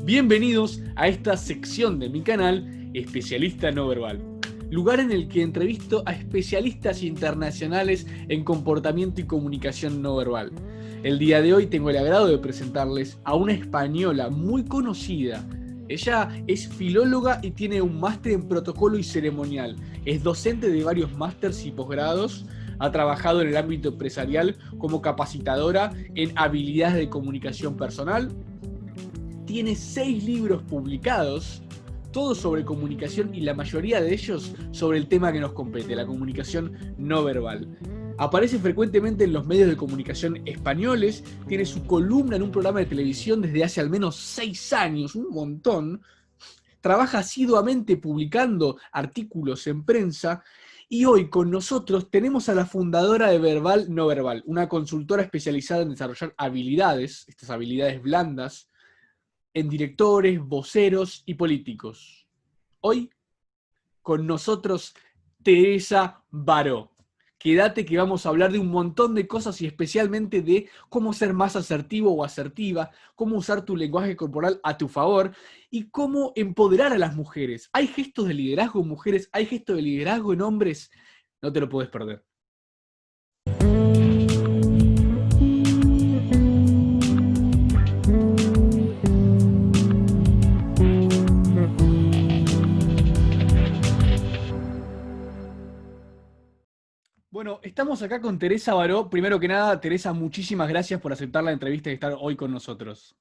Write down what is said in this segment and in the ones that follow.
Bienvenidos a esta sección de mi canal, Especialista No Verbal, lugar en el que entrevisto a especialistas internacionales en comportamiento y comunicación no verbal. El día de hoy tengo el agrado de presentarles a una española muy conocida. Ella es filóloga y tiene un máster en protocolo y ceremonial. Es docente de varios másters y posgrados. Ha trabajado en el ámbito empresarial como capacitadora en habilidades de comunicación personal. Tiene 6 libros publicados, todos sobre comunicación y la mayoría de ellos sobre el tema que nos compete, la comunicación no verbal. Aparece frecuentemente en los medios de comunicación españoles, tiene su columna en un programa de televisión desde hace al menos 6 años, un montón. Trabaja asiduamente publicando artículos en prensa. Y hoy con nosotros tenemos a la fundadora de Verbal No Verbal, una consultora especializada en desarrollar habilidades, estas habilidades blandas, en directores, voceros y políticos. Hoy con nosotros Teresa Baró. Quédate que vamos a hablar de un montón de cosas y especialmente de cómo ser más asertivo o asertiva, cómo usar tu lenguaje corporal a tu favor y cómo empoderar a las mujeres. ¿Hay gestos de liderazgo en mujeres? ¿Hay gestos de liderazgo en hombres? No te lo puedes perder. Bueno, estamos acá con Teresa Baró. Primero que nada, Teresa, muchísimas gracias por aceptar la entrevista y estar hoy con nosotros.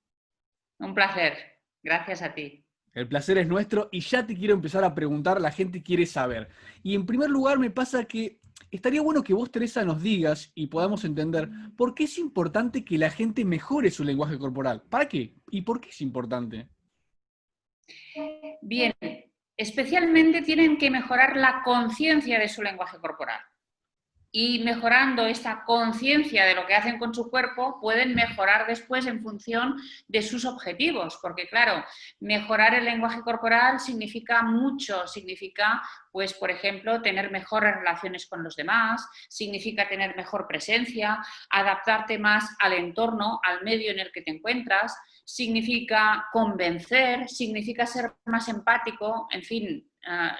Un placer. Gracias a ti. El placer es nuestro y ya te quiero empezar a preguntar, la gente quiere saber. Y en primer lugar me pasa que estaría bueno que vos, Teresa, nos digas y podamos entender por qué es importante que la gente mejore su lenguaje corporal. ¿Para qué? ¿Y por qué es importante? Bien, especialmente tienen que mejorar la conciencia de su lenguaje corporal. Y mejorando esta conciencia de lo que hacen con su cuerpo, pueden mejorar después en función de sus objetivos, porque claro, mejorar el lenguaje corporal significa mucho, significa, pues, por ejemplo, tener mejores relaciones con los demás, significa tener mejor presencia, adaptarte más al entorno, al medio en el que te encuentras, significa convencer, significa ser más empático, en fin,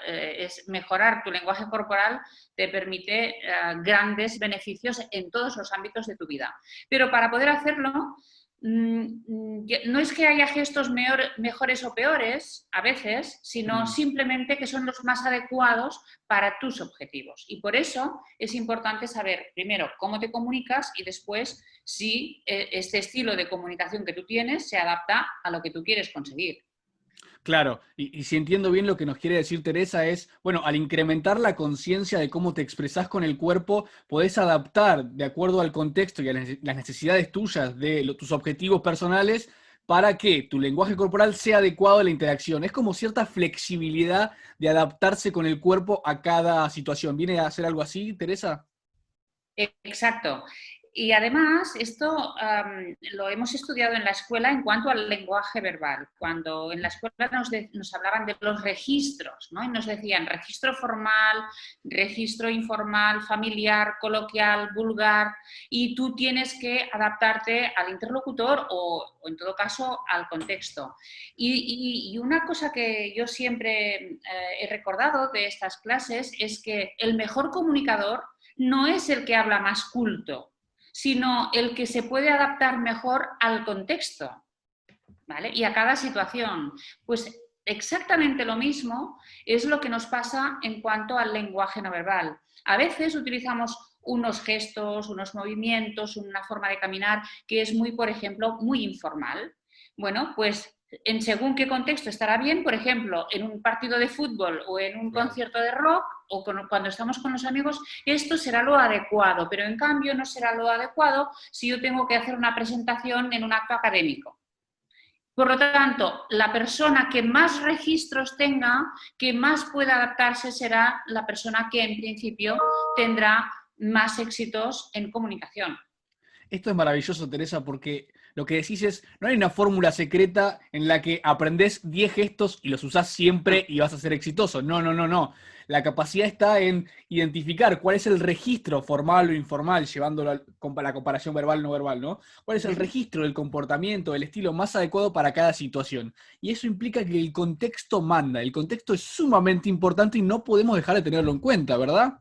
es mejorar tu lenguaje corporal te permite grandes beneficios en todos los ámbitos de tu vida. Pero para poder hacerlo, no es que haya gestos mejores o peores a veces, sino simplemente que son los más adecuados para tus objetivos. Y por eso es importante saber, primero, cómo te comunicas y después si este estilo de comunicación que tú tienes se adapta a lo que tú quieres conseguir. Claro, y si entiendo bien lo que nos quiere decir Teresa es, bueno, al incrementar la conciencia de cómo te expresás con el cuerpo, podés adaptar de acuerdo al contexto y a las necesidades tuyas de tus objetivos personales para que tu lenguaje corporal sea adecuado a la interacción. Es como cierta flexibilidad de adaptarse con el cuerpo a cada situación. ¿Viene a ser algo así, Teresa? Exacto. Y además, esto lo hemos estudiado en la escuela en cuanto al lenguaje verbal. Cuando en la escuela nos hablaban de los registros, ¿no? Y nos decían registro formal, registro informal, familiar, coloquial, vulgar, y tú tienes que adaptarte al interlocutor o en todo caso, al contexto. Y una cosa que yo siempre he recordado de estas clases es que el mejor comunicador no es el que habla más culto, sino el que se puede adaptar mejor al contexto, ¿vale? Y a cada situación. Pues exactamente lo mismo es lo que nos pasa en cuanto al lenguaje no verbal. A veces utilizamos unos gestos, unos movimientos, una forma de caminar que es muy, por ejemplo, muy informal. Bueno, pues en según qué contexto estará bien, por ejemplo, en un partido de fútbol o en un concierto de rock o cuando estamos con los amigos, esto será lo adecuado, pero en cambio no será lo adecuado si yo tengo que hacer una presentación en un acto académico. Por lo tanto, la persona que más registros tenga, que más pueda adaptarse, será la persona que en principio tendrá más éxitos en comunicación. Esto es maravilloso, Teresa, porque lo que decís es, no hay una fórmula secreta en la que aprendés 10 gestos y los usás siempre y vas a ser exitoso. No, no, no, no. La capacidad está en identificar cuál es el registro formal o informal, llevándolo a la comparación verbal-no verbal, ¿no? ¿Cuál es el registro del comportamiento, el estilo más adecuado para cada situación? Y eso implica que el contexto manda. El contexto es sumamente importante y no podemos dejar de tenerlo en cuenta, ¿verdad?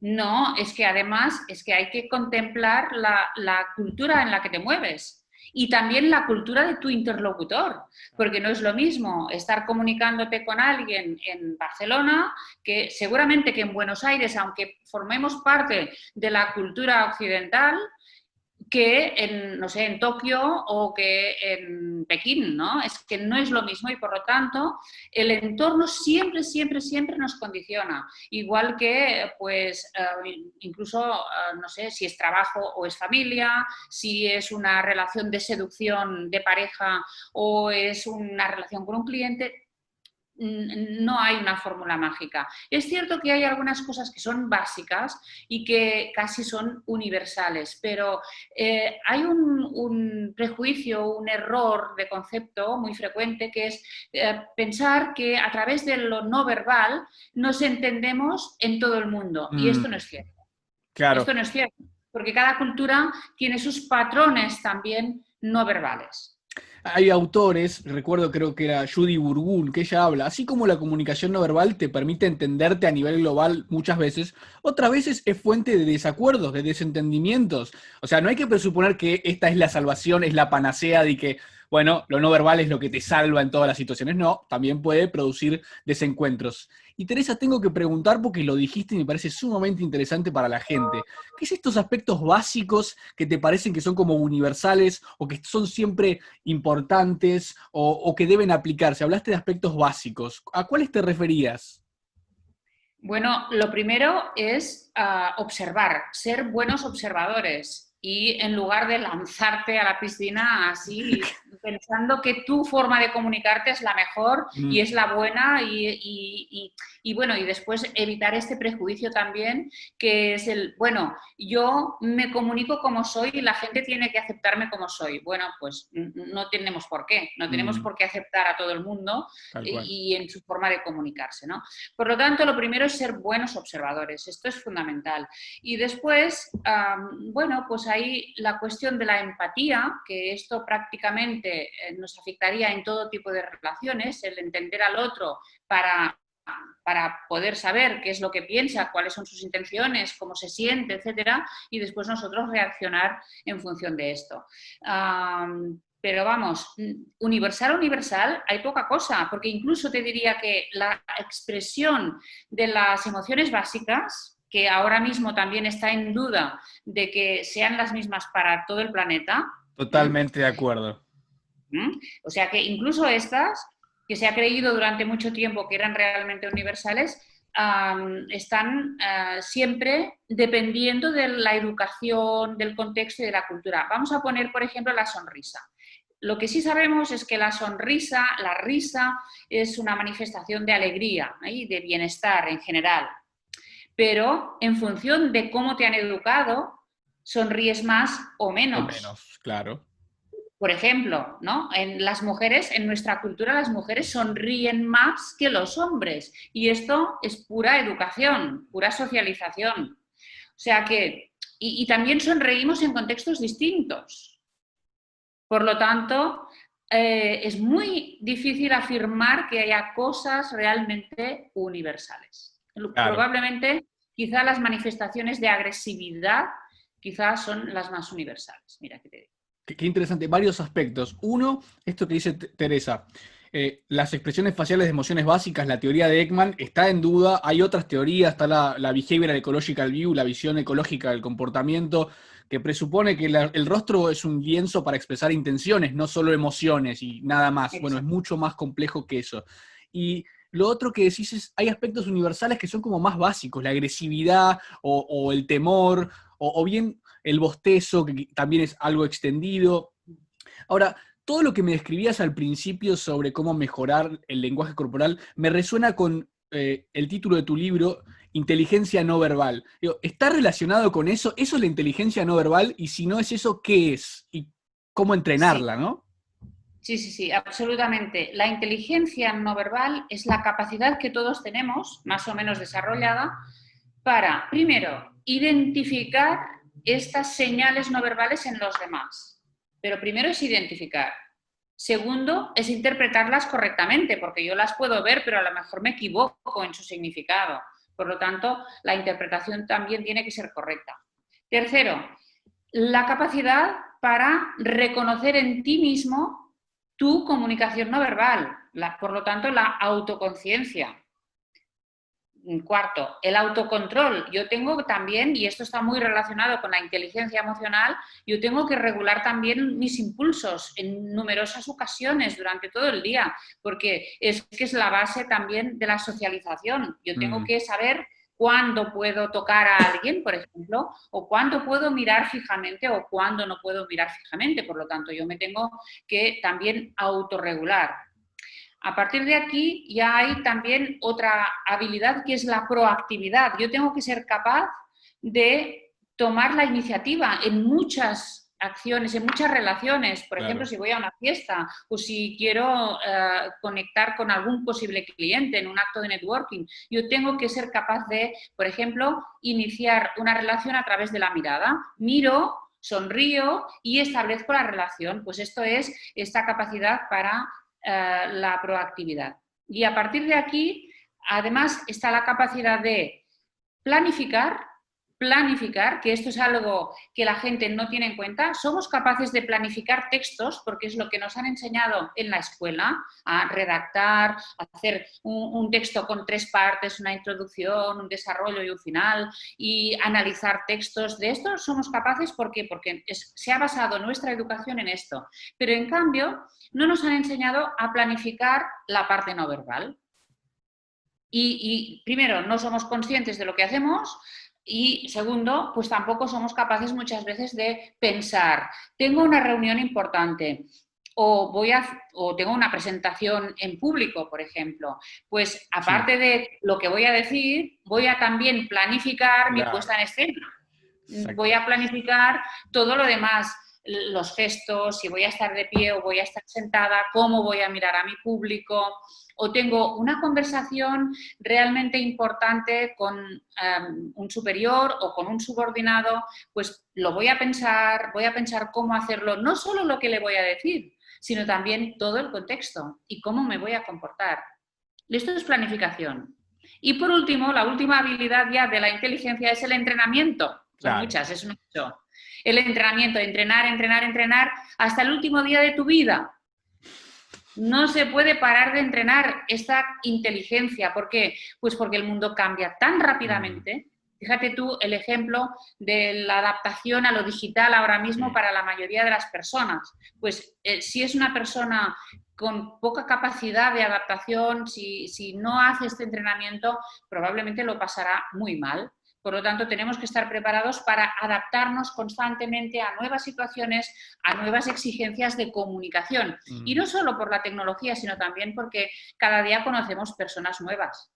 No, es que además es que hay que contemplar la cultura en la que te mueves y también la cultura de tu interlocutor, porque no es lo mismo estar comunicándote con alguien en Barcelona que seguramente que en Buenos Aires, aunque formemos parte de la cultura occidental, que en, no sé, en Tokio o que en Pekín, ¿no? Es que no es lo mismo y por lo tanto el entorno siempre, siempre, siempre nos condiciona. Igual que, pues, incluso, no sé, si es trabajo o es familia, si es una relación de seducción de pareja o es una relación con un cliente, no hay una fórmula mágica. Es cierto que hay algunas cosas que son básicas y que casi son universales, pero hay un prejuicio, un error de concepto muy frecuente que es pensar que a través de lo no verbal nos entendemos en todo el mundo. Y esto no es cierto. Claro. Esto no es cierto, porque cada cultura tiene sus patrones también no verbales. Hay autores, recuerdo creo que era Judy Burgund, que ella habla, así como la comunicación no verbal te permite entenderte a nivel global muchas veces, otras veces es fuente de desacuerdos, de desentendimientos. O sea, no hay que presuponer que esta es la salvación, es la panacea de que, bueno, lo no verbal es lo que te salva en todas las situaciones. No, también puede producir desencuentros. Y Teresa, tengo que preguntar porque lo dijiste y me parece sumamente interesante para la gente. ¿Qué es estos aspectos básicos que te parecen que son como universales o que son siempre importantes o que deben aplicarse? Hablaste de aspectos básicos. ¿A cuáles te referías? Bueno, lo primero es observar, ser buenos observadores y en lugar de lanzarte a la piscina así pensando que tu forma de comunicarte es la mejor y es la buena y bueno, y después evitar este prejuicio también que es el, bueno, yo me comunico como soy y la gente tiene que aceptarme como soy. Bueno, pues no tenemos por qué, no tenemos por qué aceptar a todo el mundo y en su forma de comunicarse, ¿no? Por lo tanto, lo primero es ser buenos observadores, esto es fundamental. Y después, bueno, pues ahí la cuestión de la empatía, que esto prácticamente nos afectaría en todo tipo de relaciones, el entender al otro para poder saber qué es lo que piensa, cuáles son sus intenciones, cómo se siente, etcétera, y después nosotros reaccionar en función de esto. Pero vamos, universal, hay poca cosa, porque incluso te diría que la expresión de las emociones básicas, que ahora mismo también está en duda de que sean las mismas para todo el planeta. Totalmente de acuerdo. O sea que incluso estas, que se ha creído durante mucho tiempo que eran realmente universales, están siempre dependiendo de la educación, del contexto y de la cultura. Vamos a poner, por ejemplo, la sonrisa. Lo que sí sabemos es que la sonrisa, la risa, es una manifestación de alegría y de bienestar en general. Pero en función de cómo te han educado, sonríes más o menos. O menos, claro. Por ejemplo, ¿no? En las mujeres, en nuestra cultura, las mujeres sonríen más que los hombres. Y esto es pura educación, pura socialización. O sea que, y también sonreímos en contextos distintos. Por lo tanto, es muy difícil afirmar que haya cosas realmente universales. Claro. Probablemente, quizá las manifestaciones de agresividad quizás son las más universales. Mira qué te digo. Qué interesante, varios aspectos. Uno, esto que dice Teresa, las expresiones faciales de emociones básicas, la teoría de Ekman está en duda, hay otras teorías, está la Behavioral Ecological View, la visión ecológica del comportamiento, que presupone que el rostro es un lienzo para expresar intenciones, no solo emociones y nada más. Exacto. Bueno, es mucho más complejo que eso. Y lo otro que decís es, hay aspectos universales que son como más básicos, la agresividad o el temor, o bien el bostezo, que también es algo extendido. Ahora, todo lo que me describías al principio sobre cómo mejorar el lenguaje corporal me resuena con el título de tu libro, Inteligencia no verbal. ¿Está relacionado con eso? ¿Eso es la inteligencia no verbal? Y si no es eso, ¿qué es? ¿Y cómo Sí, entrenarla, ¿no? sí, sí, sí, absolutamente. La inteligencia no verbal es la capacidad que todos tenemos, más o menos desarrollada, para, primero, identificar estas señales no verbales en los demás. Pero primero es identificar. Segundo, es interpretarlas correctamente, porque yo las puedo ver, pero a lo mejor me equivoco en su significado. Por lo tanto, la interpretación también tiene que ser correcta. Tercero, la capacidad para reconocer en ti mismo tu comunicación no verbal, por lo tanto, la autoconciencia. Cuarto, el autocontrol. Yo tengo también, y esto está muy relacionado con la inteligencia emocional, yo tengo que regular también mis impulsos en numerosas ocasiones durante todo el día, porque es que es la base también de la socialización. Yo tengo Mm. que saber cuándo puedo tocar a alguien, por ejemplo, o cuándo puedo mirar fijamente o cuándo no puedo mirar fijamente. Por lo tanto, yo me tengo que también autorregular. A partir de aquí ya hay también otra habilidad que es la proactividad. Yo tengo que ser capaz de tomar la iniciativa en muchas acciones, en muchas relaciones. Por ejemplo, Claro. si voy a una fiesta o si quiero conectar con algún posible cliente en un acto de networking, yo tengo que ser capaz de, por ejemplo, iniciar una relación a través de la mirada. Miro, sonrío y establezco la relación. Pues esto es esta capacidad para la proactividad. Y a partir de aquí, además, está la capacidad de planificar, planificar, que esto es algo que la gente no tiene en cuenta. Somos capaces de planificar textos, porque es lo que nos han enseñado en la escuela, a redactar, a hacer un texto con 3 partes, una introducción, un desarrollo y un final, y analizar textos. De esto somos capaces, ¿por qué? Porque se ha basado nuestra educación en esto. Pero en cambio, no nos han enseñado a planificar la parte no verbal. Y primero, no somos conscientes de lo que hacemos y segundo, pues tampoco somos capaces muchas veces de pensar, tengo una reunión importante o tengo una presentación en público, por ejemplo, pues Sí, aparte de lo que voy a decir, voy a también planificar mi claro, puesta en escena. Voy exacto. a planificar todo lo demás, los gestos, si voy a estar de pie o voy a estar sentada, cómo voy a mirar a mi público, o tengo una conversación realmente importante con un superior o con un subordinado, pues lo voy a pensar cómo hacerlo, no solo lo que le voy a decir, sino también todo el contexto y cómo me voy a comportar. Esto es planificación. Y por último, la última habilidad ya de la inteligencia es el entrenamiento. Son Claro. muchas, es mucho. El entrenamiento, entrenar, entrenar, entrenar hasta el último día de tu vida. No se puede parar de entrenar esta inteligencia. ¿Por qué? Pues porque el mundo cambia tan Mm, rápidamente. Fíjate tú el ejemplo de la adaptación a lo digital ahora mismo sí. para la mayoría de las personas. Pues si es una persona con poca capacidad de adaptación, si no hace este entrenamiento, probablemente lo pasará muy mal. Por lo tanto, tenemos que estar preparados para adaptarnos constantemente a nuevas situaciones, a nuevas exigencias de comunicación. Y Mm. no solo por la tecnología, sino también porque cada día conocemos personas nuevas,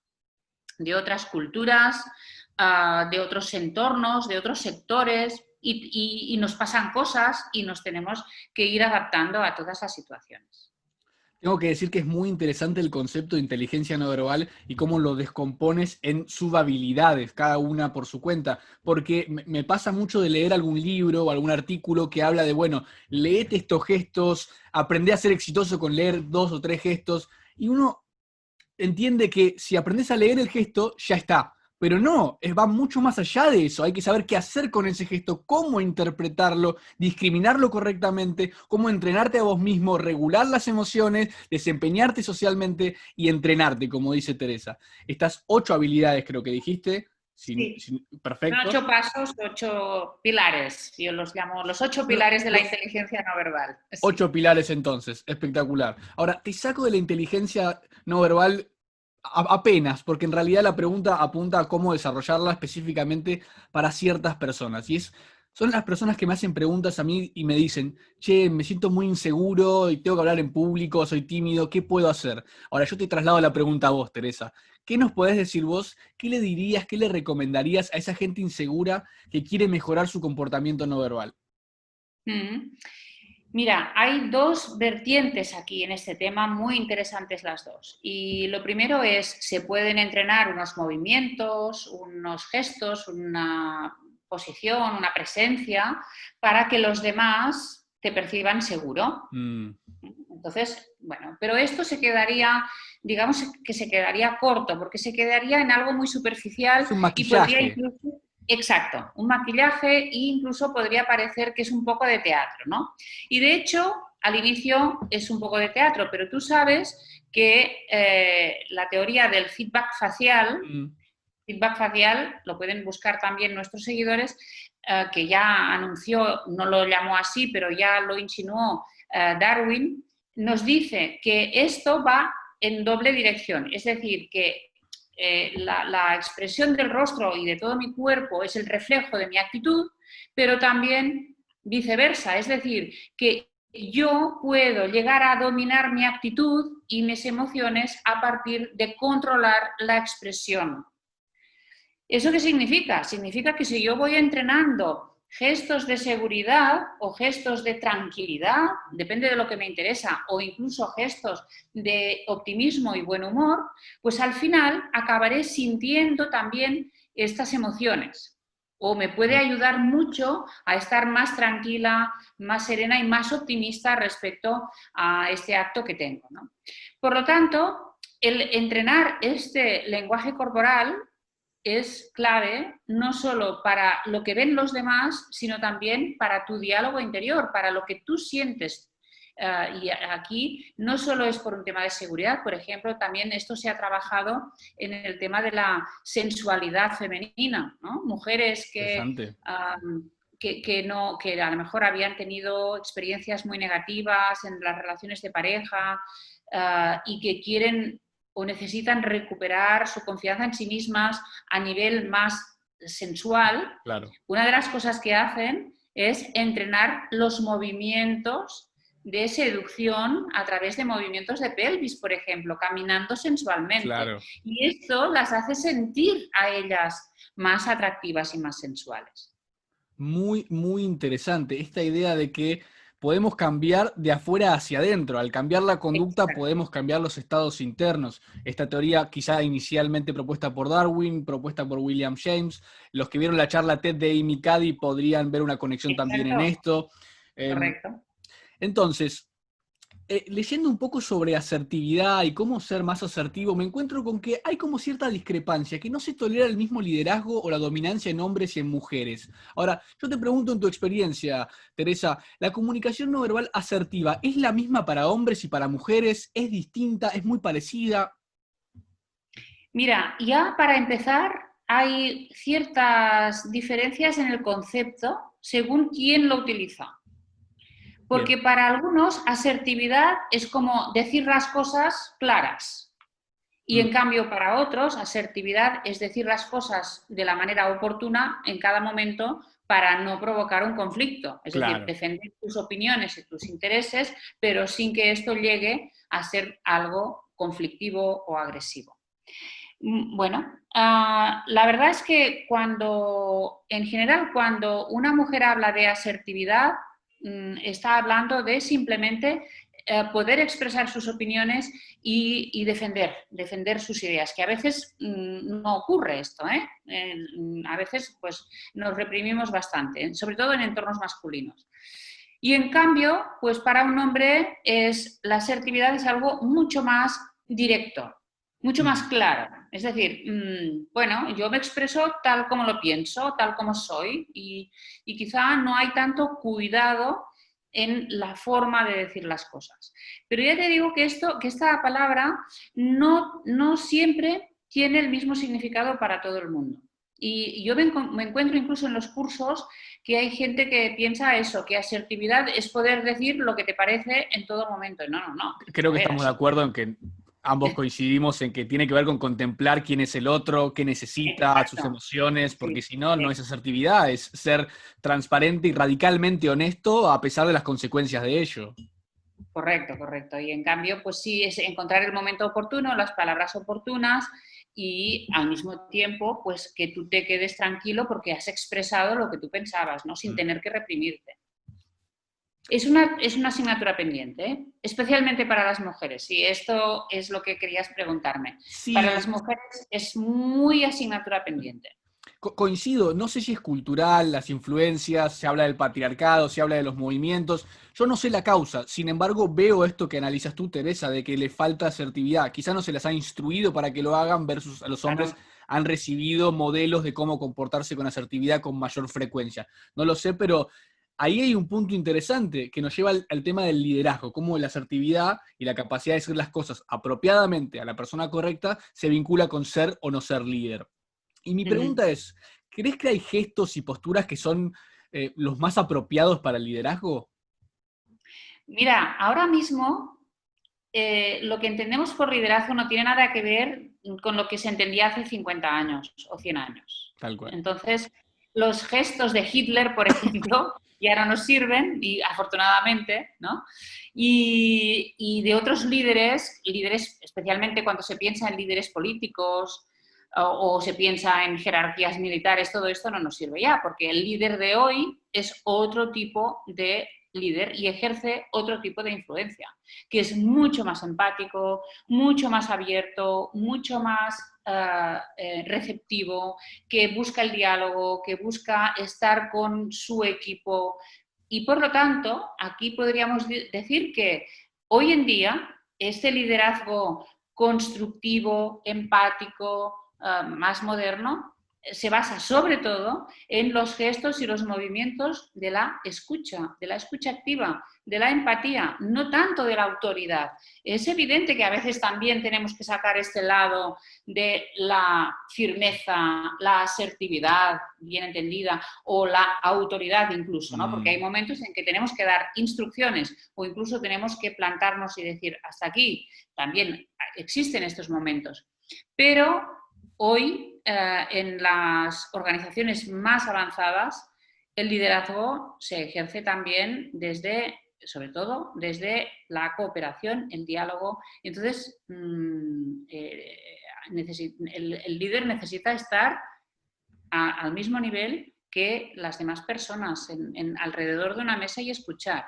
de otras culturas, de otros entornos, de otros sectores, y nos pasan cosas y nos tenemos que ir adaptando a todas las situaciones. Tengo que decir que es muy interesante el concepto de inteligencia no verbal y cómo lo descompones en subhabilidades, cada una por su cuenta, porque me pasa mucho de leer algún libro o algún artículo que habla de, bueno, leete estos gestos, aprende a ser exitoso con leer 2 o 3 gestos, y uno entiende que si aprendes a leer el gesto, ya está. Pero no, va mucho más allá de eso. Hay que saber qué hacer con ese gesto, cómo interpretarlo, discriminarlo correctamente, cómo entrenarte a vos mismo, regular las emociones, desempeñarte socialmente y entrenarte, como dice Teresa. Estas 8 habilidades creo que dijiste, Sí, son perfecto. 8 pasos, 8 pilares. Yo los llamo los 8 pilares de la Los inteligencia no verbal. Sí. 8 pilares entonces, espectacular. Ahora, te saco de la inteligencia no verbal apenas, porque en realidad la pregunta apunta a cómo desarrollarla específicamente para ciertas personas. Son las personas que me hacen preguntas a mí y me dicen, che, me siento muy inseguro y tengo que hablar en público, soy tímido, ¿qué puedo hacer? Ahora yo te traslado la pregunta a vos, Teresa. ¿Qué nos podés decir vos? ¿Qué le dirías, qué le recomendarías a esa gente insegura que quiere mejorar su comportamiento no verbal? Mm. Mira, hay dos vertientes aquí en este tema, muy interesantes las dos. Y lo primero es, se pueden entrenar unos movimientos, unos gestos, una posición, una presencia, para que los demás te perciban seguro. Entonces, bueno, pero esto se quedaría, digamos que se quedaría corto, porque se quedaría en algo muy superficial Es un y podría maquillaje. incluso, exacto, un maquillaje e incluso podría parecer que es un poco de teatro, ¿no? Y de hecho, al inicio es un poco de teatro, pero tú sabes que la teoría del feedback facial, lo pueden buscar también nuestros seguidores, que ya anunció, no lo llamó así, pero ya lo insinuó Darwin, nos dice que esto va en doble dirección, es decir, que la expresión del rostro y de todo mi cuerpo es el reflejo de mi actitud, pero también viceversa, es decir, que yo puedo llegar a dominar mi actitud y mis emociones a partir de controlar la expresión. ¿Eso qué significa? Significa que si yo voy entrenando gestos de seguridad o gestos de tranquilidad, depende de lo que me interesa, o incluso gestos de optimismo y buen humor, pues al final acabaré sintiendo también estas emociones. O me puede ayudar mucho a estar más tranquila, más serena y más optimista respecto a este acto que tengo, ¿no? Por lo tanto, el entrenar este lenguaje corporal es clave no solo para lo que ven los demás, sino también para tu diálogo interior, para lo que tú sientes. Y aquí no solo es por un tema de seguridad, por ejemplo, también esto se ha trabajado en el tema de la sensualidad femenina, ¿no? Mujeres Interesante. que a lo mejor habían tenido experiencias muy negativas en las relaciones de pareja y que quieren o necesitan recuperar su confianza en sí mismas a nivel más sensual, Claro. una de las cosas que hacen es entrenar los movimientos de seducción a través de movimientos de pelvis, por ejemplo, caminando sensualmente. Claro. Y esto las hace sentir a ellas más atractivas y más sensuales. Muy, muy interesante esta idea de que podemos cambiar de afuera hacia adentro. Al cambiar la conducta Exacto. podemos cambiar los estados internos. Esta teoría quizá inicialmente propuesta por Darwin, propuesta por William James. Los que vieron la charla TED de Amy Cuddy podrían ver una conexión también en Exacto. esto. Correcto. Entonces, leyendo un poco sobre asertividad y cómo ser más asertivo, me encuentro con que hay como cierta discrepancia, que no se tolera el mismo liderazgo o la dominancia en hombres y en mujeres. Ahora, yo te pregunto en tu experiencia, Teresa, ¿la comunicación no verbal asertiva es la misma para hombres y para mujeres? ¿Es distinta? ¿Es muy parecida? Mira, ya para empezar, hay ciertas diferencias en el concepto según quién lo utiliza. Bien. Porque para algunos asertividad es como decir las cosas claras. Y en cambio para otros asertividad es decir las cosas de la manera oportuna en cada momento para no provocar un conflicto. Es decir, Claro. defender tus opiniones y tus intereses, pero sin que esto llegue a ser algo conflictivo o agresivo. Bueno, la verdad es que en general, cuando una mujer habla de asertividad, está hablando de simplemente poder expresar sus opiniones y defender sus ideas, que a veces no ocurre esto, ¿eh? A veces pues, nos reprimimos bastante, sobre todo en entornos masculinos. Y en cambio, pues para un hombre la asertividad es algo mucho más directo, mucho más claro. Es decir, bueno, yo me expreso tal como lo pienso, tal como soy, y quizá no hay tanto cuidado en la forma de decir las cosas. Pero ya te digo que esta palabra no siempre tiene el mismo significado para todo el mundo. Y yo me encuentro incluso en los cursos que hay gente que piensa eso, que asertividad es poder decir lo que te parece en todo momento. No, no, no. Creo A que ver, estamos de acuerdo en que ambos coincidimos en que tiene que ver con contemplar quién es el otro, qué necesita, sus exacto. emociones, porque Sí, si no, no es exacto. asertividad, es ser transparente y radicalmente honesto a pesar de las consecuencias de ello. Correcto, correcto. Y en cambio, pues sí, es encontrar el momento oportuno, las palabras oportunas y al mismo tiempo, pues que tú te quedes tranquilo porque has expresado lo que tú pensabas, ¿no? Sin tener que reprimirte. Es una asignatura pendiente, ¿eh? Especialmente para las mujeres, y esto es lo que querías preguntarme. Para las Sí, mujeres es muy asignatura pendiente. coincido, no sé si es cultural, las influencias, se habla del patriarcado, se habla de los movimientos, yo no sé la causa, sin embargo veo esto que analizas tú, Teresa, de que le falta asertividad, quizá no se las ha instruido para que lo hagan versus a los hombres Claro. han recibido modelos de cómo comportarse con asertividad con mayor frecuencia. No lo sé, pero ahí hay un punto interesante que nos lleva al tema del liderazgo, cómo la asertividad y la capacidad de decir las cosas apropiadamente a la persona correcta se vincula con ser o no ser líder. Y mi Ujú. pregunta es, ¿crees que hay gestos y posturas que son los más apropiados para el liderazgo? Mira, ahora mismo lo que entendemos por liderazgo no tiene nada que ver con lo que se entendía hace 50 años o 100 años. Tal cual. Entonces, los gestos de Hitler, por ejemplo, ya no nos sirven, y afortunadamente, ¿no? Y de otros líderes, líderes, especialmente cuando se piensa en líderes políticos o se piensa en jerarquías militares, todo esto no nos sirve ya, porque el líder de hoy es otro tipo de líder y ejerce otro tipo de influencia, que es mucho más empático, mucho más abierto, mucho más receptivo, que busca el diálogo, que busca estar con su equipo. Y por lo tanto, aquí podríamos decir que hoy en día este liderazgo constructivo, empático, más moderno, se basa sobre todo en los gestos y los movimientos de la escucha activa, de la empatía, no tanto de la autoridad. Es evidente que a veces también tenemos que sacar este lado de la firmeza, la asertividad, bien entendida, o la autoridad incluso, ¿no? Porque hay momentos en que tenemos que dar instrucciones o incluso tenemos que plantarnos y decir, hasta aquí, también existen estos momentos. Pero hoy, en las organizaciones más avanzadas, el liderazgo se ejerce también desde, sobre todo, desde la cooperación, el diálogo. Entonces, el líder necesita estar al mismo nivel que las demás personas, alrededor de una mesa y escuchar.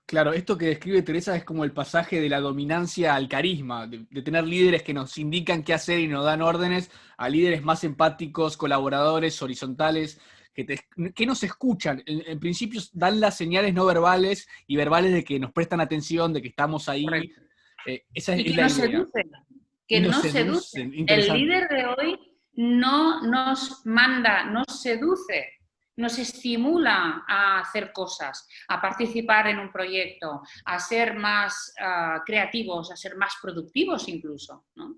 Claro, esto que describe Teresa es como el pasaje de la dominancia al carisma, de tener líderes que nos indican qué hacer y nos dan órdenes, a líderes más empáticos, colaboradores, horizontales, que nos escuchan. En principio dan las señales no verbales y verbales de que nos prestan atención, de que estamos ahí. Correcto. Esa Y es que la nos idea. seducen, Y que nos nos seducen. seducen, El interesante. líder de hoy no nos manda, nos seduce, nos estimula a hacer cosas, a participar en un proyecto, a ser más creativos, a ser más productivos incluso, ¿no?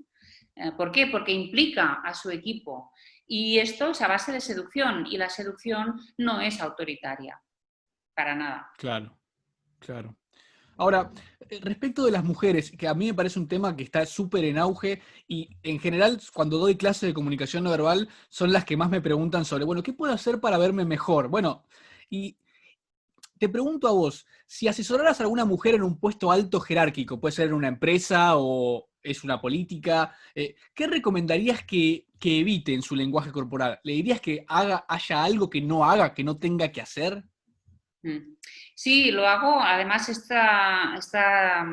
¿Por qué? Porque implica a su equipo. Y esto es a base de seducción, y la seducción no es autoritaria, para nada. Claro, claro. Ahora, respecto de las mujeres, que a mí me parece un tema que está súper en auge y en general cuando doy clases de comunicación no verbal son las que más me preguntan sobre, bueno, ¿qué puedo hacer para verme mejor? Bueno, y te pregunto a vos, si asesoraras a alguna mujer en un puesto alto jerárquico, puede ser en una empresa o es una política, ¿qué recomendarías que evite en su lenguaje corporal? ¿Le dirías que haya algo que no haga, que no tenga que hacer? Sí, lo hago. Además, esta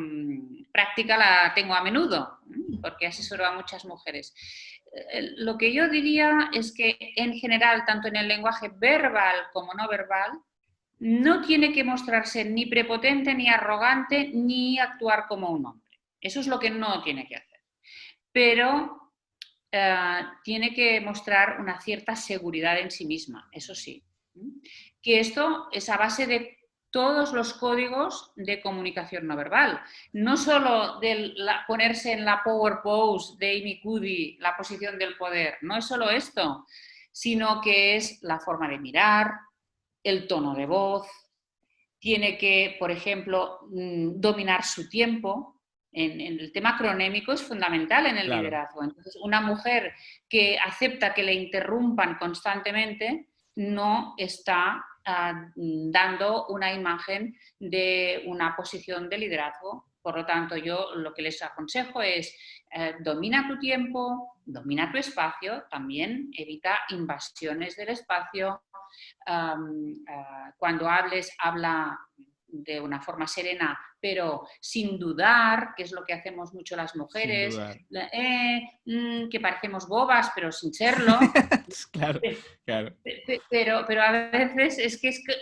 práctica la tengo a menudo, porque asesoro a muchas mujeres. Lo que yo diría es que, en general, tanto en el lenguaje verbal como no verbal, no tiene que mostrarse ni prepotente, ni arrogante, ni actuar como un hombre. Eso es lo que no tiene que hacer. Pero tiene que mostrar una cierta seguridad en sí misma, eso sí. Que esto es a base de todos los códigos de comunicación no verbal. No solo de ponerse en la power pose de Amy Cuddy, la posición del poder, no es solo esto, sino que es la forma de mirar, el tono de voz, tiene que, por ejemplo, dominar su tiempo. En el tema cronémico es fundamental en el Claro. liderazgo. Entonces, una mujer que acepta que le interrumpan constantemente no está dando una imagen de una posición de liderazgo. Por lo tanto, yo lo que les aconsejo es domina tu tiempo, domina tu espacio, también evita invasiones del espacio. Cuando hables, habla de una forma serena, pero sin dudar, que es lo que hacemos mucho las mujeres, que parecemos bobas, pero sin serlo. Claro, claro. Pero a veces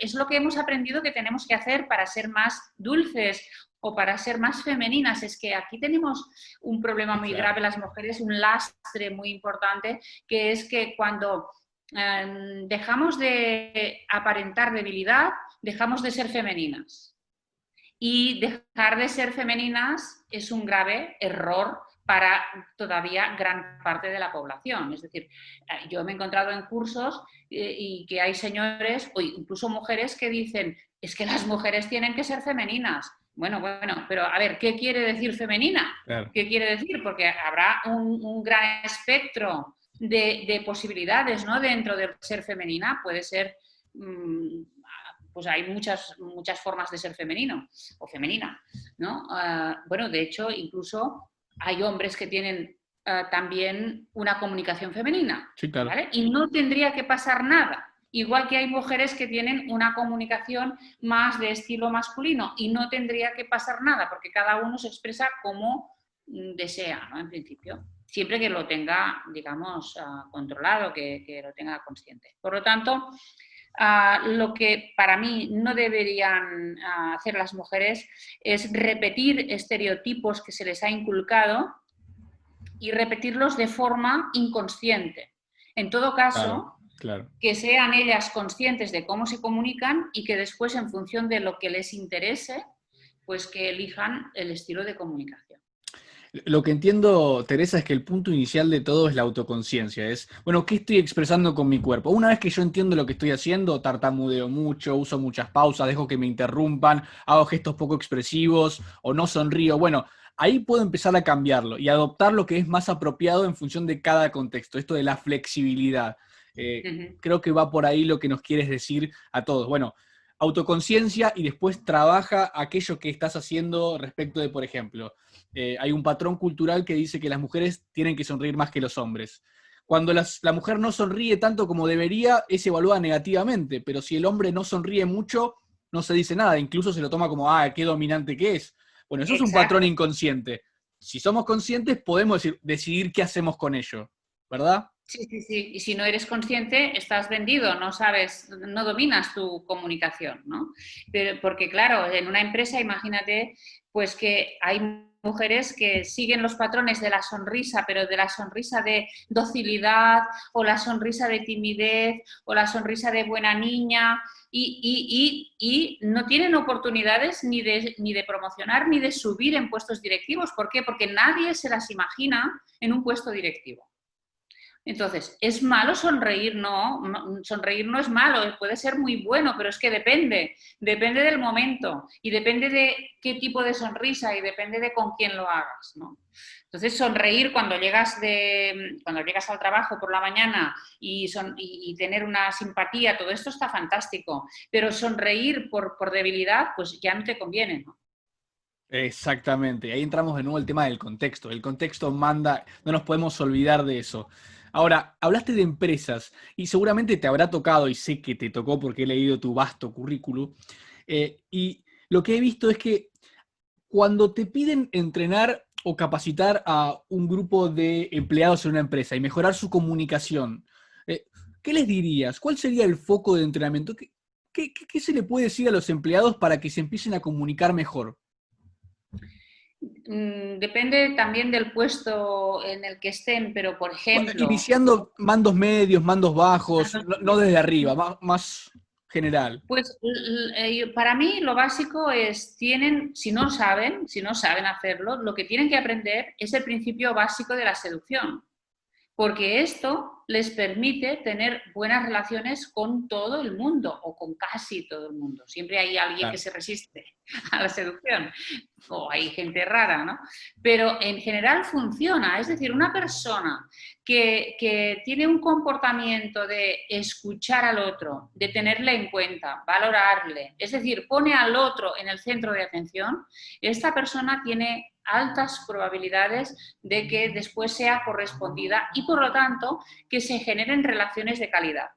es lo que hemos aprendido que tenemos que hacer para ser más dulces o para ser más femeninas. Es que aquí tenemos un problema muy grave las mujeres, un lastre muy importante, que es que cuando dejamos de aparentar debilidad, dejamos de ser femeninas. Y dejar de ser femeninas es un grave error para todavía gran parte de la población. Es decir, yo me he encontrado en cursos y que hay señores o incluso mujeres que dicen, es que las mujeres tienen que ser femeninas. Bueno, pero a ver, ¿qué quiere decir femenina? Claro. ¿Qué quiere decir? Porque habrá un gran espectro de posibilidades, ¿no? Dentro de ser femenina puede ser... pues hay muchas formas de ser femenino o femenina, ¿no? Bueno, de hecho, incluso hay hombres que tienen también una comunicación femenina, sí, claro. ¿vale? Y no tendría que pasar nada. Igual que hay mujeres que tienen una comunicación más de estilo masculino y no tendría que pasar nada, porque cada uno se expresa como desea, ¿no? En principio. Siempre que lo tenga, digamos, controlado, que lo tenga consciente. Por lo tanto, lo que para mí no deberían hacer las mujeres es repetir estereotipos que se les ha inculcado y repetirlos de forma inconsciente. En todo caso, claro. Que sean ellas conscientes de cómo se comunican y que después, en función de lo que les interese, pues que elijan el estilo de comunicación. Lo que entiendo, Teresa, es que el punto inicial de todo es la autoconciencia. Es, bueno, ¿qué estoy expresando con mi cuerpo? Una vez que yo entiendo lo que estoy haciendo, tartamudeo mucho, uso muchas pausas, dejo que me interrumpan, hago gestos poco expresivos o no sonrío. Bueno, ahí puedo empezar a cambiarlo y adoptar lo que es más apropiado en función de cada contexto. Esto de la flexibilidad. Creo que va por ahí lo que nos quieres decir a todos. Bueno, autoconciencia y después trabaja aquello que estás haciendo respecto de, por ejemplo, hay un patrón cultural que dice que las mujeres tienen que sonreír más que los hombres. Cuando la mujer no sonríe tanto como debería, es evaluada negativamente, pero si el hombre no sonríe mucho, no se dice nada, incluso se lo toma como, qué dominante que es. Bueno, eso es un patrón inconsciente. Si somos conscientes, podemos decidir qué hacemos con ello, ¿verdad? Sí. Y si no eres consciente, estás vendido, no sabes, no dominas tu comunicación, ¿no? Pero porque, claro, en una empresa, imagínate, pues que hay mujeres que siguen los patrones de la sonrisa, pero de la sonrisa de docilidad, o la sonrisa de timidez, o la sonrisa de buena niña, y no tienen oportunidades ni de promocionar ni de subir en puestos directivos. ¿Por qué? Porque nadie se las imagina en un puesto directivo. Entonces, ¿es malo sonreír? No, sonreír no es malo, puede ser muy bueno, pero es que depende del momento y depende de qué tipo de sonrisa y depende de con quién lo hagas, ¿no? Entonces, sonreír cuando llegas al trabajo por la mañana y tener una simpatía, todo esto está fantástico, pero sonreír por debilidad, pues ya no te conviene, ¿no? Exactamente, ahí entramos de nuevo el tema del contexto. El contexto manda, no nos podemos olvidar de eso. Ahora, hablaste de empresas y seguramente te habrá tocado, y sé que te tocó porque he leído tu vasto currículum, y lo que he visto es que cuando te piden entrenar o capacitar a un grupo de empleados en una empresa y mejorar su comunicación, ¿qué les dirías? ¿Cuál sería el foco de entrenamiento? ¿Qué se le puede decir a los empleados para que se empiecen a comunicar mejor? Depende también del puesto en el que estén, pero por ejemplo... Iniciando mandos medios, mandos bajos, no desde arriba, más general. Pues para mí lo básico es, si no saben hacerlo, lo que tienen que aprender es el principio básico de la seducción, porque esto les permite tener buenas relaciones con todo el mundo o con casi todo el mundo. Siempre hay alguien que se resiste a la seducción o hay gente rara, ¿no? Pero en general funciona. Es decir, una persona que tiene un comportamiento de escuchar al otro, de tenerle en cuenta, valorarle, es decir, pone al otro en el centro de atención, esta persona tiene altas probabilidades de que después sea correspondida y, por lo tanto, que se generen relaciones de calidad.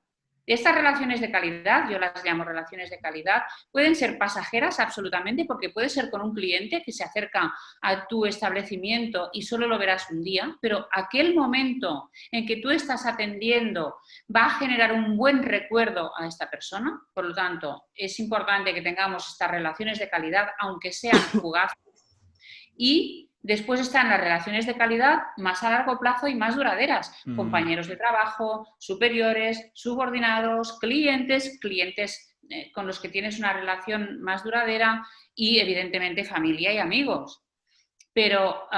Estas relaciones de calidad, yo las llamo relaciones de calidad, pueden ser pasajeras absolutamente, porque puede ser con un cliente que se acerca a tu establecimiento y solo lo verás un día, pero aquel momento en que tú estás atendiendo va a generar un buen recuerdo a esta persona. Por lo tanto, es importante que tengamos estas relaciones de calidad, aunque sean fugaces. Y después están las relaciones de calidad más a largo plazo y más duraderas. Compañeros de trabajo, superiores, subordinados, clientes con los que tienes una relación más duradera y, evidentemente, familia y amigos. Pero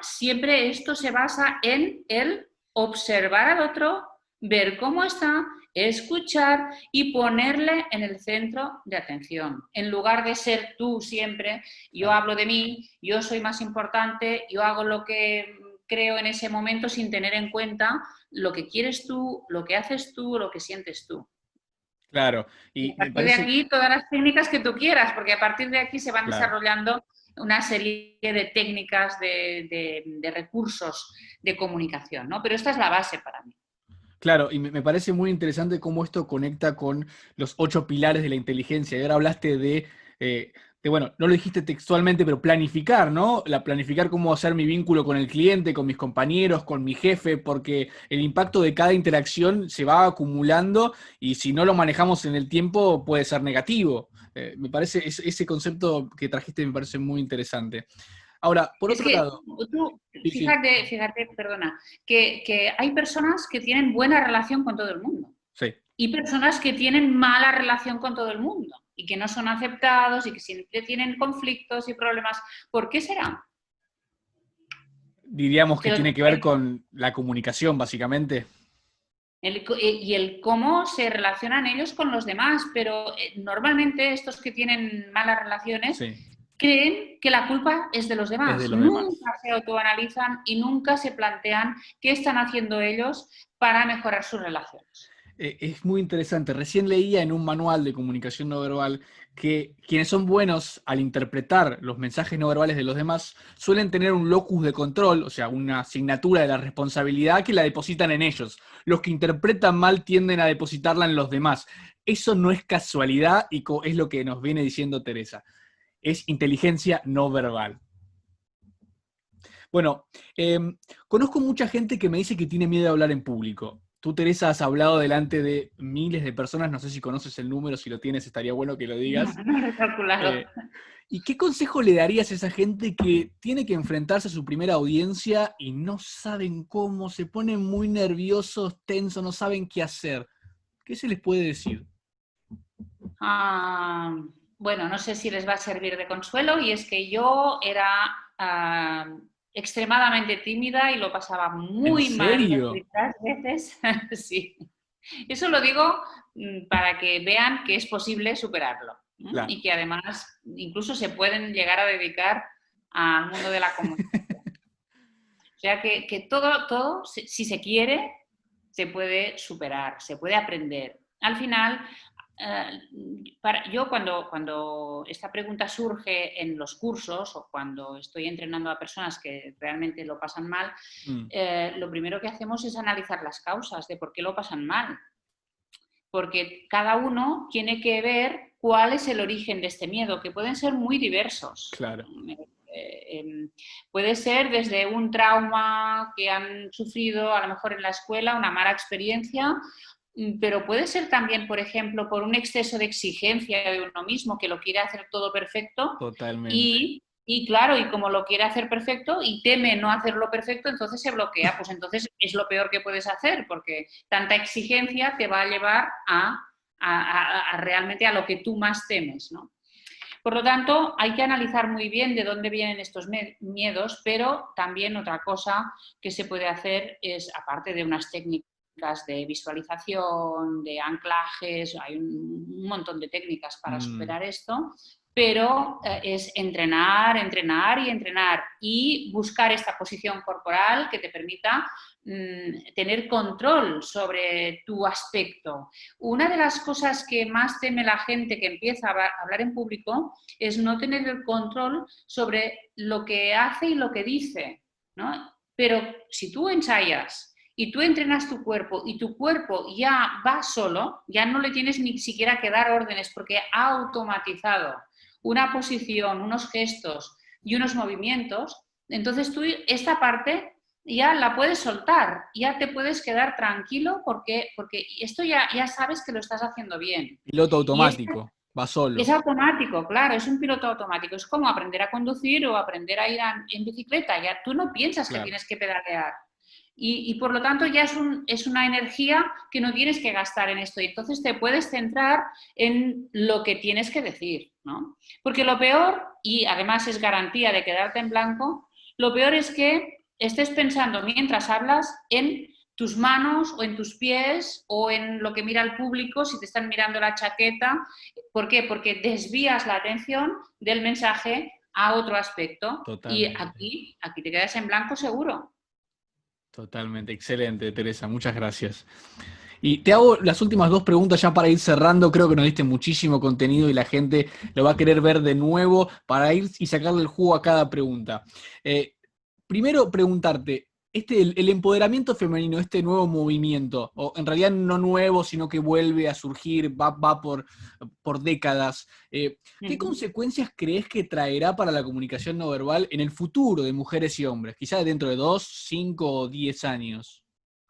siempre esto se basa en el observar al otro, ver cómo está, escuchar y ponerle en el centro de atención. En lugar de ser tú siempre, yo hablo de mí, yo soy más importante, yo hago lo que creo en ese momento sin tener en cuenta lo que quieres tú, lo que haces tú, lo que sientes tú. Claro, Y y a me partir de parece, aquí todas las técnicas que tú quieras, porque a partir de aquí se van claro. desarrollando una serie de técnicas, de recursos de comunicación, ¿no? Pero esta es la base para mí. Claro, y me parece muy interesante cómo esto conecta con los 8 pilares de la inteligencia. Y ahora hablaste bueno, no lo dijiste textualmente, pero planificar, ¿no? Planificar cómo hacer mi vínculo con el cliente, con mis compañeros, con mi jefe, porque el impacto de cada interacción se va acumulando y si no lo manejamos en el tiempo puede ser negativo. Me parece, ese concepto que trajiste me parece muy interesante. Ahora, por Es otro que lado, tú, sí, sí, fíjate, perdona, que hay personas que tienen buena relación con todo el mundo sí. y personas que tienen mala relación con todo el mundo y que no son aceptados y que siempre tienen conflictos y problemas. ¿Por qué será? Diríamos que Te lo- tiene que ver con la comunicación, básicamente. y el cómo se relacionan ellos con los demás, pero normalmente estos que tienen malas relaciones Sí, creen que la culpa es de los es de demás, los demás. nunca se autoanalizan y nunca se plantean qué están haciendo ellos para mejorar sus relaciones. Es muy interesante. Recién leía en un manual de comunicación no verbal que quienes son buenos al interpretar los mensajes no verbales de los demás suelen tener un locus de control, o sea, una asignatura de la responsabilidad que la depositan en ellos. Los que interpretan mal tienden a depositarla en los demás. Eso no es casualidad y es lo que nos viene diciendo Teresa. Es inteligencia no verbal. Bueno, conozco mucha gente que me dice que tiene miedo de hablar en público. Tú, Teresa, has hablado delante de miles de personas, no sé si conoces el número, si lo tienes, estaría bueno que lo No, digas. no lo he calculado. Eh, ¿Y qué consejo le darías a esa gente que tiene que enfrentarse a su primera audiencia y no saben cómo, se ponen muy nerviosos, tensos, no saben qué hacer? ¿Qué se les puede decir? Ah, bueno, no sé si les va a servir de consuelo y es que yo era extremadamente tímida y lo pasaba ¿En muy mal las serio? primeras veces. Sí. Eso lo digo para que vean que es posible superarlo, ¿m? Claro. Y que además incluso se pueden llegar a dedicar al mundo de la comunicación. O sea que todo, si se quiere, se puede superar, se puede aprender. Al final, yo cuando esta pregunta surge en los cursos o cuando estoy entrenando a personas que realmente lo pasan mal, Mm, lo primero que hacemos es analizar las causas de por qué lo pasan mal. Porque cada uno tiene que ver cuál es el origen de este miedo, que pueden ser muy diversos. claro. Puede ser desde un trauma que han sufrido a lo mejor en la escuela, una mala experiencia, pero puede ser también, por ejemplo, por un exceso de exigencia de uno mismo que lo quiere hacer todo perfecto Totalmente. y claro, y como lo quiere hacer perfecto y teme no hacerlo perfecto, entonces se bloquea. Pues entonces es lo peor que puedes hacer porque tanta exigencia te va a llevar a realmente a lo que tú más temes, ¿no? Por lo tanto, hay que analizar muy bien de dónde vienen estos miedos, pero también otra cosa que se puede hacer es, aparte de unas técnicas de visualización, de anclajes, hay un montón de técnicas para Mm, superar esto, pero es entrenar, entrenar y entrenar y buscar esta posición corporal que te permita tener control sobre tu aspecto. Una de las cosas que más teme la gente que empieza a hablar en público es no tener el control sobre lo que hace y lo que dice, ¿no? Pero si tú ensayas y tú entrenas tu cuerpo y tu cuerpo ya va solo, ya no le tienes ni siquiera que dar órdenes porque ha automatizado una posición, unos gestos y unos movimientos, entonces tú esta parte ya la puedes soltar, ya te puedes quedar tranquilo porque esto ya sabes que lo estás haciendo bien. Piloto Y automático, va es solo. automático, claro, es un piloto automático. Es como aprender a conducir o aprender a ir en bicicleta. Ya tú no piensas que Claro. tienes que pedalear. Y por lo tanto ya es una energía que no tienes que gastar en esto. Y entonces te puedes centrar en lo que tienes que decir, ¿no? Porque lo peor, y además es garantía de quedarte en blanco, lo peor es que estés pensando mientras hablas en tus manos o en tus pies o en lo que mira el público, si te están mirando la chaqueta. ¿Por qué? Porque desvías la atención del mensaje a otro aspecto y Totalmente. aquí te quedas en blanco seguro. Totalmente, excelente, Teresa, muchas gracias. Y te hago las últimas dos preguntas ya para ir cerrando. Creo que nos diste muchísimo contenido y la gente lo va a querer ver de nuevo para ir y sacarle el jugo a cada pregunta. Primero, preguntarte, el empoderamiento femenino, este nuevo movimiento, o en realidad no nuevo, sino que vuelve a surgir, va por décadas, ¿qué consecuencias crees que traerá para la comunicación no verbal en el futuro de mujeres y hombres? Quizás dentro de 2, 5 o 10 años.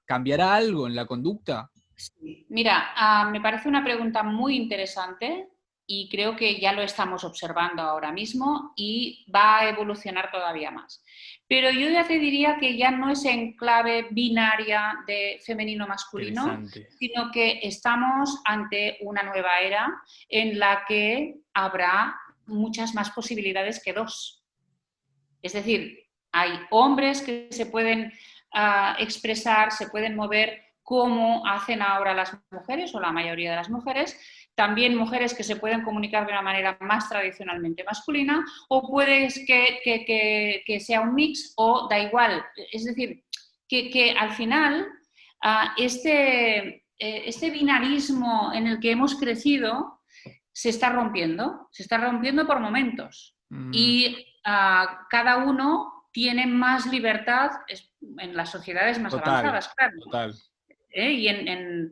¿Cambiará algo en la conducta? Sí. Mira, me parece una pregunta muy interesante y creo que ya lo estamos observando ahora mismo y va a evolucionar todavía más. Pero yo ya te diría que ya no es en clave binaria de femenino-masculino, Interesante. sino que estamos ante una nueva era en la que habrá muchas más posibilidades que dos. Es decir, hay hombres que se pueden expresar, se pueden mover como hacen ahora las mujeres o la mayoría de las mujeres, también mujeres que se pueden comunicar de una manera más tradicionalmente masculina, o puede que sea un mix o da igual. Es decir, que al final este binarismo en el que hemos crecido se está rompiendo por momentos. Y cada uno tiene más libertad en las sociedades más Total, avanzadas, claro. total. Y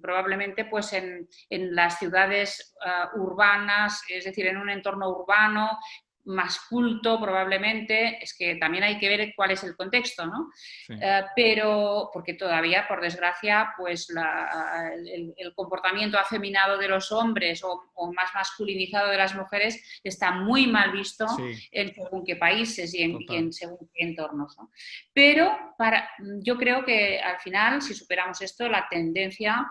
probablemente pues en las ciudades urbanas, es decir, en un entorno urbano más culto probablemente, es que también hay que ver cuál es el contexto, ¿no? Sí. Pero porque todavía, por desgracia, pues el comportamiento afeminado de los hombres o más masculinizado de las mujeres está muy mal visto Sí, en según qué países y total. en según qué entornos, ¿no? Pero yo creo que al final, si superamos esto, la tendencia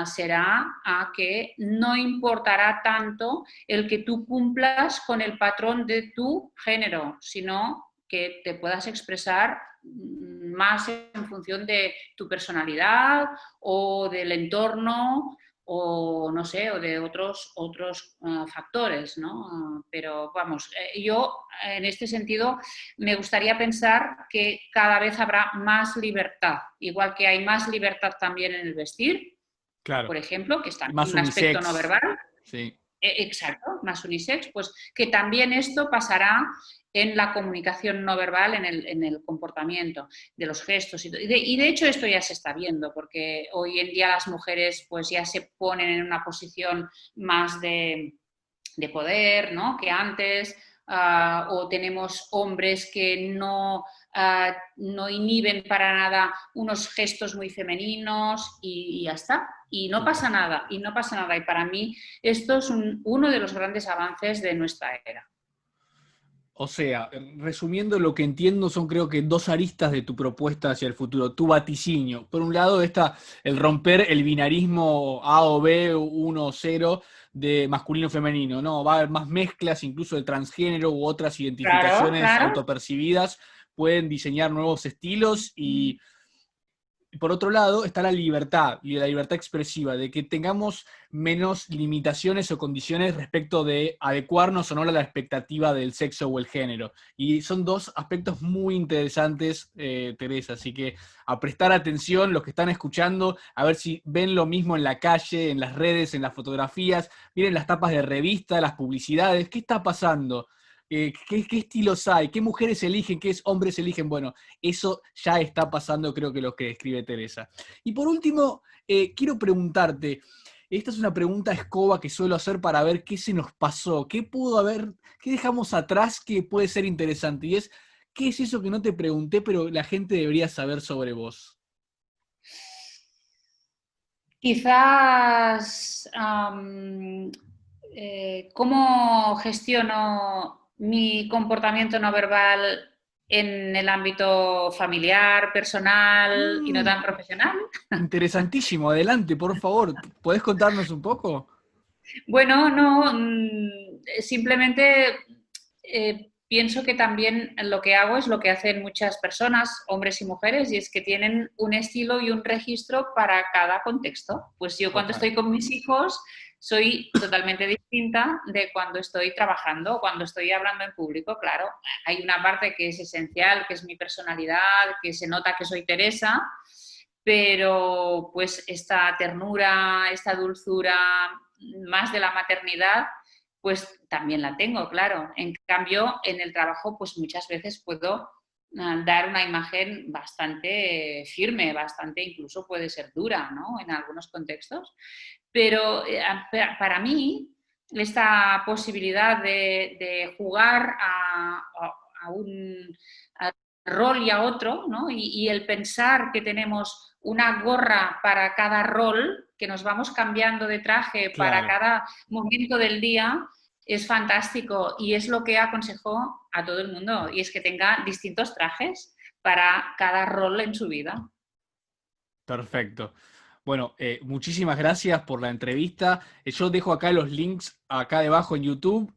será a que no importará tanto el que tú cumplas con el patrón de tu género, sino que te puedas expresar más en función de tu personalidad o del entorno o no sé, o de otros factores, ¿no? Pero vamos, yo en este sentido me gustaría pensar que cada vez habrá más libertad, igual que hay más libertad también en el vestir, Claro. por ejemplo, que es también Más un aspecto no unisex. verbal. Sí. Exacto, más unisex, pues que también esto pasará en la comunicación no verbal, en el comportamiento de los gestos. Y de hecho esto ya se está viendo, porque hoy en día las mujeres pues ya se ponen en una posición más de poder, ¿no? Que antes, o tenemos hombres que no inhiben para nada unos gestos muy femeninos y ya está. Y no pasa nada, y no pasa nada. Y para mí esto es uno de los grandes avances de nuestra era. O sea, resumiendo lo que entiendo son creo que dos aristas de tu propuesta hacia el futuro, tu vaticinio. Por un lado está el romper el binarismo A o B, 1 o 0 de masculino-femenino, ¿no? Va a haber más mezclas, incluso de transgénero u otras Claro, identificaciones claro. autopercibidas, pueden diseñar nuevos estilos y por otro lado está la libertad y la libertad expresiva, de que tengamos menos limitaciones o condiciones respecto de adecuarnos o no a la expectativa del sexo o el género. Y son dos aspectos muy interesantes, Teresa, así que a prestar atención los que están escuchando, a ver si ven lo mismo en la calle, en las redes, en las fotografías, miren las tapas de revista, las publicidades, ¿qué está pasando? ¿Qué estilos hay? ¿Qué mujeres eligen? ¿Qué hombres eligen? Bueno, eso ya está pasando, creo que lo que escribe Teresa. Y por último, quiero preguntarte, esta es una pregunta escoba que suelo hacer para ver qué se nos pasó, qué pudo haber, qué dejamos atrás que puede ser interesante. Y es, ¿qué es eso que no te pregunté, pero la gente debería saber sobre vos? Quizás cómo gestiono mi comportamiento no verbal en el ámbito familiar, personal y no tan profesional. Interesantísimo, adelante, por favor. ¿Podés contarnos un poco? Bueno, no, simplemente pienso que también lo que hago es lo que hacen muchas personas, hombres y mujeres, y es que tienen un estilo y un registro para cada contexto. Pues yo cuando Total. estoy con mis hijos soy totalmente distinta de cuando estoy trabajando o cuando estoy hablando en público, claro. Hay una parte que es esencial, que es mi personalidad, que se nota que soy Teresa, pero pues esta ternura, esta dulzura, más de la maternidad, pues también la tengo, claro. En cambio, en el trabajo, pues muchas veces puedo dar una imagen bastante firme, bastante incluso puede ser dura, ¿no? En algunos contextos. Pero para mí, esta posibilidad de jugar a un rol y a otro, ¿no? Y el pensar que tenemos una gorra para cada rol, que nos vamos cambiando de traje para Claro. cada momento del día, es fantástico y es lo que aconsejo a todo el mundo, y es que tenga distintos trajes para cada rol en su vida. Perfecto. Bueno, muchísimas gracias por la entrevista. Yo dejo acá los links acá debajo en YouTube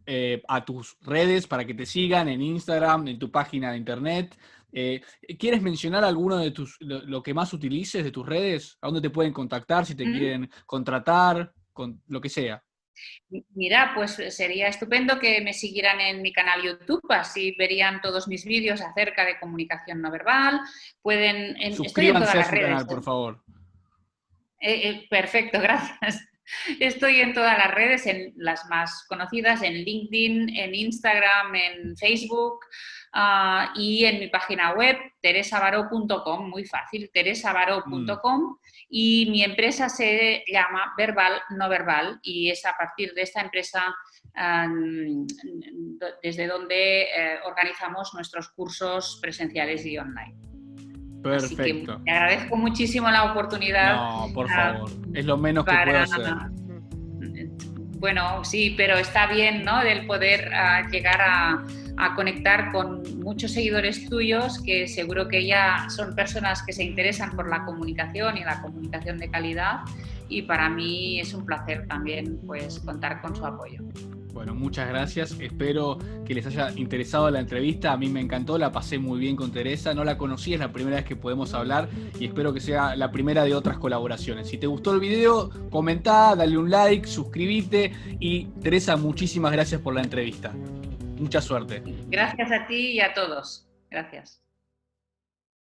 a tus redes para que te sigan en Instagram, en tu página de internet. ¿Quieres mencionar alguno de lo que más utilices de tus redes? ¿A dónde te pueden contactar si te ¿Mm? quieren contratar, con lo que sea? Mira, pues sería estupendo que me siguieran en mi canal YouTube, así verían todos mis vídeos acerca de comunicación no verbal. Estoy en todas Suscríbanse a las su redes. canal, por favor. Perfecto, gracias. Estoy en todas las redes, en las más conocidas, en LinkedIn, en Instagram, en Facebook y en mi página web, teresabaró.com, muy fácil, teresabaró.com, y mi empresa se llama Verbal No Verbal y es a partir de esta empresa desde donde organizamos nuestros cursos presenciales y online. Así que Perfecto. te agradezco muchísimo la oportunidad No, por favor. Es lo menos que puedo para... hacer. Bueno, sí, pero está bien, ¿no? Del poder llegar a conectar con muchos seguidores tuyos que seguro que ya son personas que se interesan por la comunicación y la comunicación de calidad, y para mí es un placer también pues contar con su apoyo. Bueno, muchas gracias. Espero que les haya interesado la entrevista. A mí me encantó, la pasé muy bien con Teresa. No la conocí, es la primera vez que podemos hablar y espero que sea la primera de otras colaboraciones. Si te gustó el video, comentá, dale un like, suscríbete y Teresa, muchísimas gracias por la entrevista. Mucha suerte. Gracias a ti y a todos. Gracias.